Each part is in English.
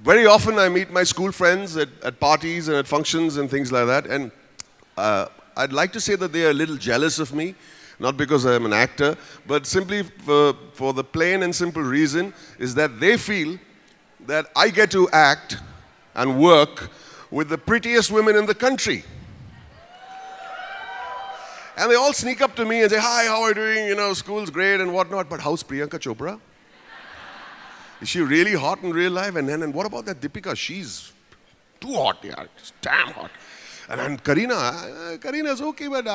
Very often I meet my school friends at parties and at functions and things like that, and I'd like to say that they are a little jealous of me, not because I'm an actor, but simply for the plain and simple reason is that they feel that I get to act and work with the prettiest women in the country. And they all sneak up to me and say, hi, how are you doing? You know, school's great and whatnot, but how's Priyanka Chopra? Is she really hot in real life? And what about that Deepika? She's too hot, yeah, she's damn hot. And then Karina's okay, but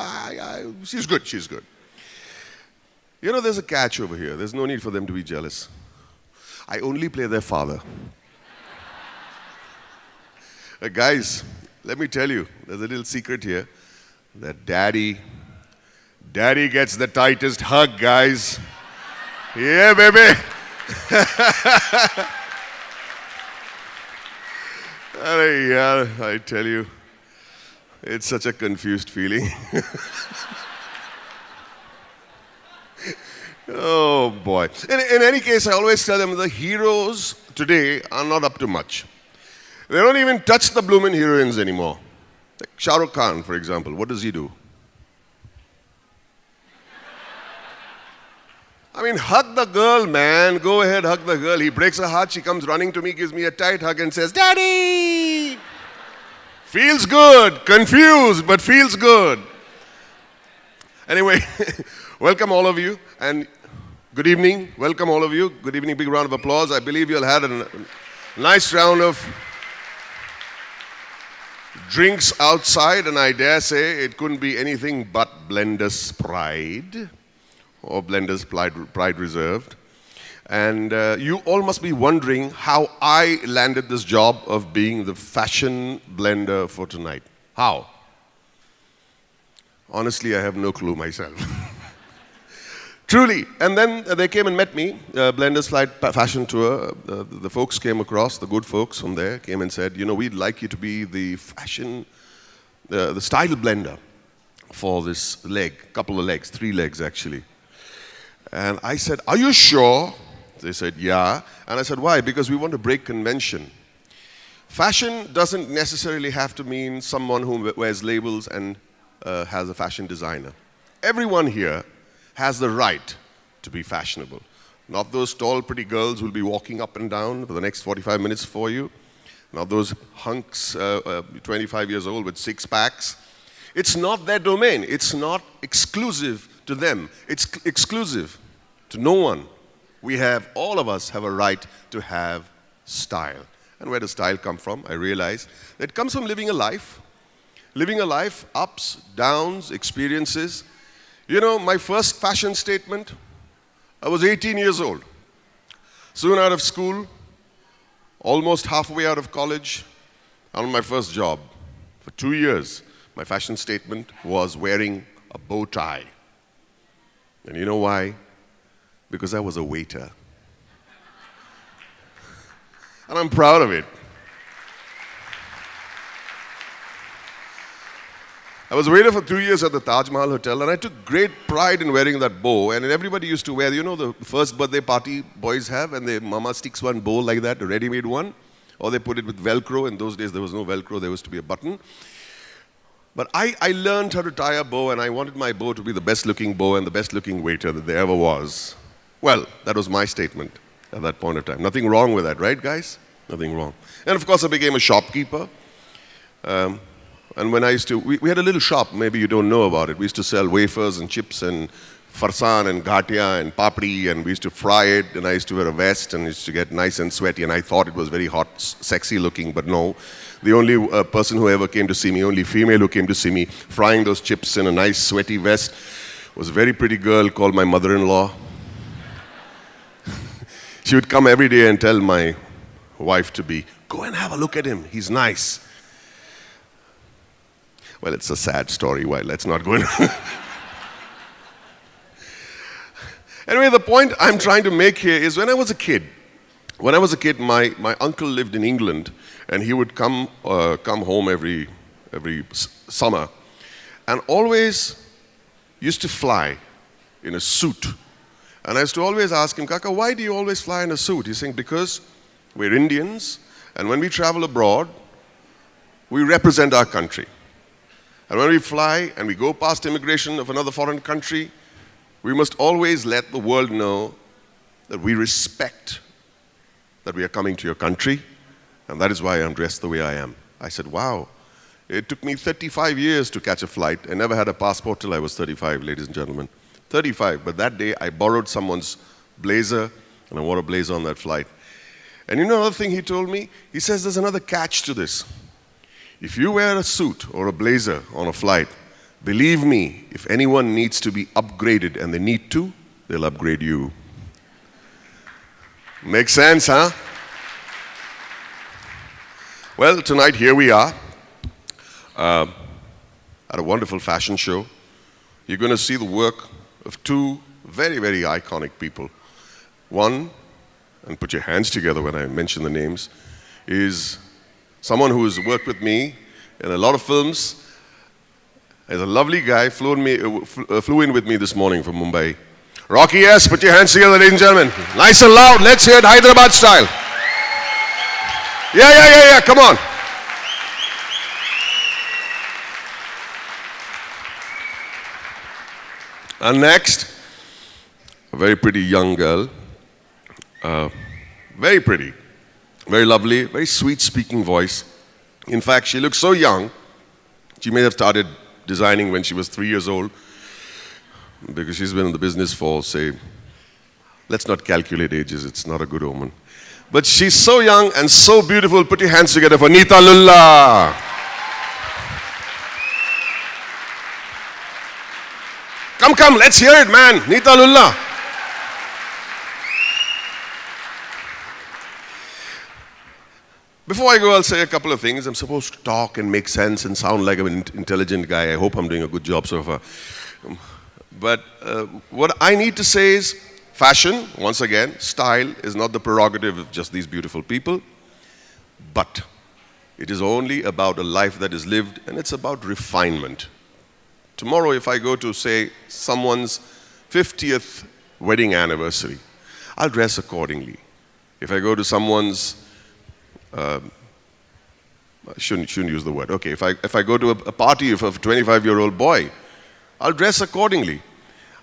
she's good, she's good. You know, there's a catch over here. There's no need for them to be jealous. I only play their father. Guys, let me tell you, there's a little secret here. That Daddy gets the tightest hug, guys. Yeah, baby. Yeah, I tell you, it's such a confused feeling. Oh boy. In any case, I always tell them the heroes today are not up to much. They don't even touch the bloomin' heroines anymore. Like Shah Rukh Khan, for example, what does he do? I mean, hug the girl, man. Go ahead, hug the girl. He breaks her heart. She comes running to me, gives me a tight hug and says, Daddy! Feels good. Confused, but feels good. Anyway, welcome all of you. And good evening. Welcome all of you. Good evening. Big round of applause. I believe you'll had a nice round of drinks outside, and I dare say it couldn't be anything but Blender's Pride or Blender's Pride Reserved. And you all must be wondering how I landed this job of being the fashion blender for tonight. How? Honestly, I have no clue myself. Truly. And then they came and met me, Blender's Fashion Tour. The folks came across, the good folks from there came and said, you know, we'd like you to be the fashion, the style blender for this leg, couple of legs, 3 legs actually. And I said, are you sure? They said, yeah. And I said, why? Because we want to break convention. Fashion doesn't necessarily have to mean someone who wears labels and has a fashion designer. Everyone here has the right to be fashionable. Not those tall, pretty girls who will be walking up and down for the next 45 minutes for you. Not those hunks, 25 years old with 6 packs. It's not their domain. It's not exclusive to them. It's exclusive to no one. All of us have a right to have style. And where does style come from? I realize it comes from living a life. Living a life, ups, downs, experiences. You know, my first fashion statement, I was 18 years old. Soon out of school, almost halfway out of college, on my first job. For 2 years, my fashion statement was wearing a bow tie. And you know why? Because I was a waiter. And I'm proud of it. I was a waiter for 2 years at the Taj Mahal Hotel, and I took great pride in wearing that bow. And everybody used to wear, you know, the first birthday party boys have, and their mama sticks one bow like that, a ready-made one, or they put it with Velcro. In those days, there was no Velcro, there was to be a button. But I learned how to tie a bow, and I wanted my bow to be the best-looking bow and the best-looking waiter that there ever was. Well, that was my statement at that point of time. Nothing wrong with that, right, guys? Nothing wrong. And of course, I became a shopkeeper. And when I used to, we had a little shop, maybe you don't know about it. We used to sell wafers and chips and farsan and ghatia and papri, and we used to fry it, and I used to wear a vest and used to get nice and sweaty, and I thought it was very hot, sexy looking, but no. The only person who ever came to see me, only female who came to see me frying those chips in a nice sweaty vest was a very pretty girl called my mother-in-law. She would come every day and tell my wife to be, go and have a look at him, he's nice. Well, it's a sad story. Why? Let's not go into Anyway, the point I'm trying to make here is when I was a kid, my uncle lived in England, and he would come home every summer, and always used to fly in a suit. And I used to always ask him, Kaka, why do you always fly in a suit? He's saying, because we're Indians, And when we travel abroad, we represent our country. And when we fly and we go past immigration of another foreign country, we must always let the world know that we respect that we are coming to your country, and that is why I'm dressed the way I am. I said, wow, it took me 35 years to catch a flight. I never had a passport till I was 35, ladies and gentlemen. 35, but that day I borrowed someone's blazer, and I wore a blazer on that flight. And you know another thing he told me? He says there's another catch to this. If you wear a suit or a blazer on a flight, believe me, if anyone needs to be upgraded, and they need to, they'll upgrade you. Makes sense, huh? Well, tonight here we are at a wonderful fashion show. You're going to see the work of two very, very iconic people. One, and put your hands together when I mention the names, is someone who has worked with me in a lot of films. He's a lovely guy, flew in with me this morning from Mumbai. Rocky S, put your hands together, ladies and gentlemen. Nice and loud, let's hear it Hyderabad style. Yeah, come on. And next, a very pretty young girl. Very pretty, very lovely, very sweet speaking voice. In fact, she looks so young, she may have started designing when she was 3 years old, because she's been in the business for, say, let's not calculate ages, it's not a good omen. But she's so young and so beautiful. Put your hands together for Nita Lulla. Come, let's hear it, man. Nita Lulla. Before I go, I'll say a couple of things. I'm supposed to talk and make sense and sound like an intelligent guy. I hope I'm doing a good job so far. But what I need to say is, fashion, once again, style is not the prerogative of just these beautiful people, but it is only about a life that is lived, and it's about refinement. Tomorrow, if I go to, say, someone's 50th wedding anniversary, I'll dress accordingly. If I go to someone's, I shouldn't use the word. Okay, if I go to a party of a 25-year-old boy, I'll dress accordingly.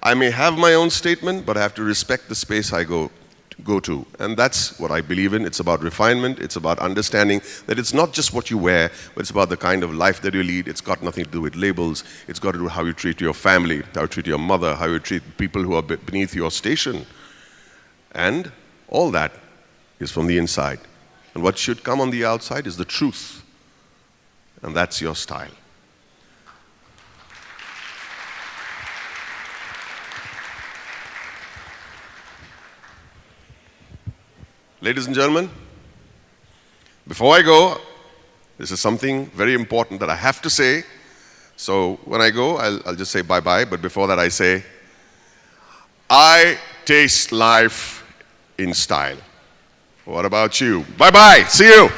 I may have my own statement, but I have to respect the space I go to. And that's what I believe in. It's about refinement. It's about understanding that it's not just what you wear, but it's about the kind of life that you lead. It's got nothing to do with labels. It's got to do with how you treat your family, how you treat your mother, how you treat people who are beneath your station. And all that is from the inside. And what should come on the outside is the truth. And that's your style. Ladies and gentlemen, before I go, this is something very important that I have to say. So when I go, I'll just say bye-bye. But before that, I say, I taste life in style. What about you? Bye-bye. See you.